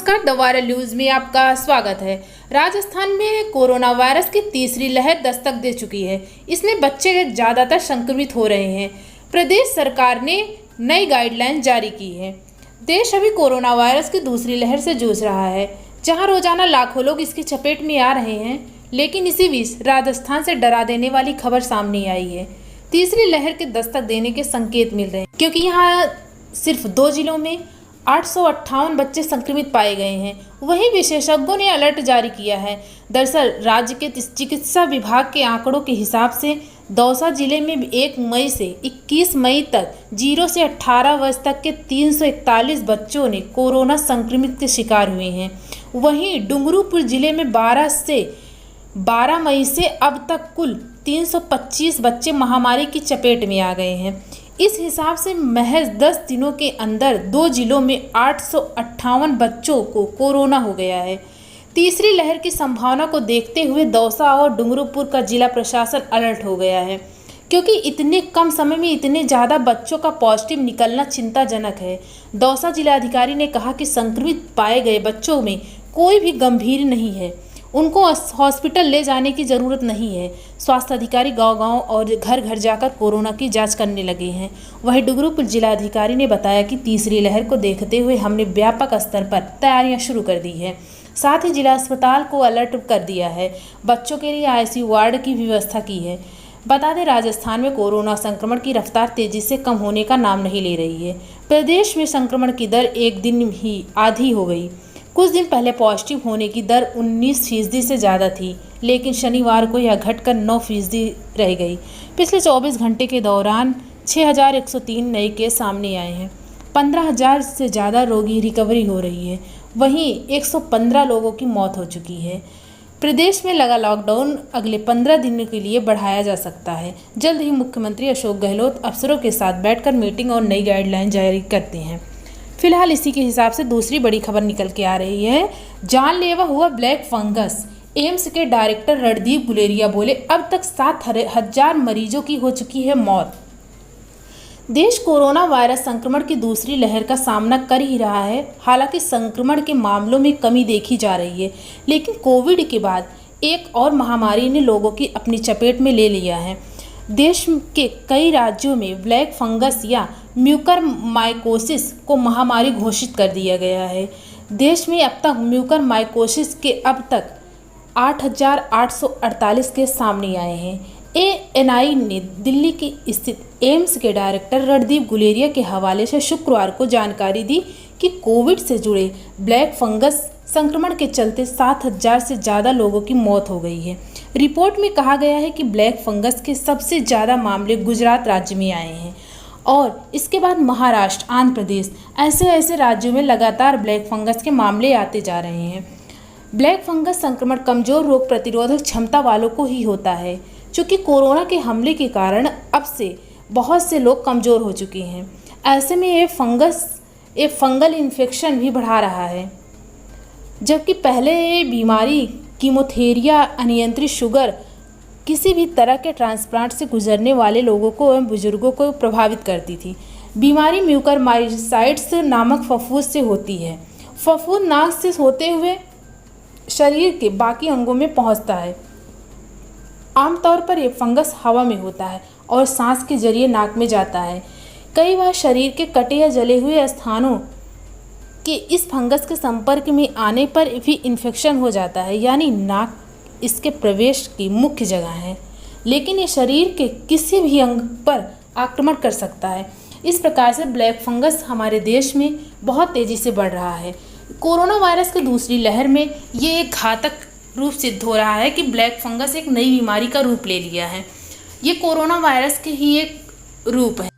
नमस्कार, the viral news में आपका स्वागत है। राजस्थान में कोरोना वायरस की तीसरी लहर दस्तक दे चुकी है। इसमें बच्चे ज्यादातर संक्रमित हो रहे हैं। प्रदेश सरकार ने नई गाइडलाइन जारी की है। देश अभी कोरोना वायरस की दूसरी लहर से जूझ रहा है, जहां रोजाना लाखों लोग इसकी चपेट में आ रहे हैं। लेकिन इसी बीच राजस्थान से डरा देने वाली खबर सामने आई है। तीसरी लहर के दस्तक देने के संकेत मिल रहे हैं, क्योंकि यहाँ सिर्फ 2 जिलों में 858 बच्चे संक्रमित पाए गए हैं। वहीं विशेषज्ञों ने अलर्ट जारी किया है। दरअसल राज्य के चिकित्सा विभाग के आंकड़ों के हिसाब से दौसा जिले में 1 मई से 21 मई तक 0 से 18 वर्ष तक के 341 बच्चों ने कोरोना संक्रमित के शिकार हुए हैं। वहीं डूंगरपुर जिले में 12 मई से अब तक कुल 325 बच्चे महामारी की चपेट में आ गए हैं। इस हिसाब से महज 10 दिनों के अंदर 2 जिलों में 858 बच्चों को कोरोना हो गया है। तीसरी लहर की संभावना को देखते हुए दौसा और डूंगरपुर का जिला प्रशासन अलर्ट हो गया है, क्योंकि इतने कम समय में इतने ज़्यादा बच्चों का पॉजिटिव निकलना चिंताजनक है। दौसा जिलाधिकारी ने कहा कि संक्रमित पाए गए बच्चों में कोई भी गंभीर नहीं है, उनको हॉस्पिटल ले जाने की ज़रूरत नहीं है। स्वास्थ्य अधिकारी गांव-गांव और घर-घर जाकर कोरोना की जांच करने लगे हैं। वहीं डूंगरपुर जिलाधिकारी ने बताया कि तीसरी लहर को देखते हुए हमने व्यापक स्तर पर तैयारियां शुरू कर दी है। साथ ही जिला अस्पताल को अलर्ट कर दिया है। बच्चों के लिए आईसीयू वार्ड की व्यवस्था की है। बता दें, राजस्थान में कोरोना संक्रमण की रफ्तार तेजी से कम होने का नाम नहीं ले रही है। प्रदेश में संक्रमण की दर एक दिन ही आधी हो गई। कुछ दिन पहले पॉजिटिव होने की दर 19% से ज़्यादा थी, लेकिन शनिवार को यह घटकर 9% रह गई। पिछले 24 घंटे के दौरान 6103 नए केस सामने आए हैं। 15,000 से ज़्यादा रोगी रिकवरी हो रही है। वहीं 115 लोगों की मौत हो चुकी है। प्रदेश में लगा लॉकडाउन अगले 15 दिनों के लिए बढ़ाया जा सकता है। जल्द ही मुख्यमंत्री अशोक गहलोत अफसरों के साथ बैठकर मीटिंग और नई गाइडलाइन जारी करते हैं। फिलहाल इसी के हिसाब से दूसरी बड़ी खबर निकल के आ रही है। जानलेवा हुआ ब्लैक फंगस। एम्स के डायरेक्टर रणदीप गुलेरिया बोले, अब तक 7,000 मरीजों की हो चुकी है मौत। देश कोरोना वायरस संक्रमण की दूसरी लहर का सामना कर ही रहा है। हालांकि संक्रमण के मामलों में कमी देखी जा रही है, लेकिन कोविड के बाद एक और महामारी ने लोगों की अपनी चपेट में ले लिया है। देश के कई राज्यों में ब्लैक फंगस या म्यूकरमाइकोसिस को महामारी घोषित कर दिया गया है। देश में अब तक म्यूकरमाइकोसिस के अब तक 8,848 केस सामने आए हैं। एएनआई ने दिल्ली की स्थित एम्स के डायरेक्टर रणदीप गुलेरिया के हवाले से शुक्रवार को जानकारी दी कि कोविड से जुड़े ब्लैक फंगस संक्रमण के चलते 7,000 से ज़्यादा लोगों की मौत हो गई है। रिपोर्ट में कहा गया है कि ब्लैक फंगस के सबसे ज़्यादा मामले गुजरात राज्य में आए हैं और इसके बाद महाराष्ट्र, आंध्र प्रदेश, ऐसे राज्यों में लगातार ब्लैक फंगस के मामले आते जा रहे हैं। ब्लैक फंगस संक्रमण कमज़ोर रोग प्रतिरोधक क्षमता वालों को ही होता है, क्योंकि कोरोना के हमले के कारण अब से बहुत से लोग कमज़ोर हो चुके हैं। ऐसे में ये फंगल इन्फेक्शन भी बढ़ा रहा है। जबकि पहले ये बीमारी कीमोथेरिया, अनियंत्रित शुगर, किसी भी तरह के ट्रांसप्लांट से गुजरने वाले लोगों को एवं बुजुर्गों को प्रभावित करती थी। बीमारी म्यूकरमाइकोसाइट्स नामक फफूंद से होती है। फफूंद नाक से होते हुए शरीर के बाकी अंगों में पहुंचता है। आमतौर पर यह फंगस हवा में होता है और सांस के जरिए नाक में जाता है। कई बार शरीर के कटे या जले हुए स्थानों कि इस फंगस के संपर्क में आने पर भी इन्फेक्शन हो जाता है, यानी नाक इसके प्रवेश की मुख्य जगह है। लेकिन ये शरीर के किसी भी अंग पर आक्रमण कर सकता है। इस प्रकार से ब्लैक फंगस हमारे देश में बहुत तेज़ी से बढ़ रहा है। कोरोना वायरस की दूसरी लहर में ये एक घातक रूप सिद्ध हो रहा है कि ब्लैक फंगस एक नई बीमारी का रूप ले लिया है। ये कोरोना वायरस के ही एक रूप है।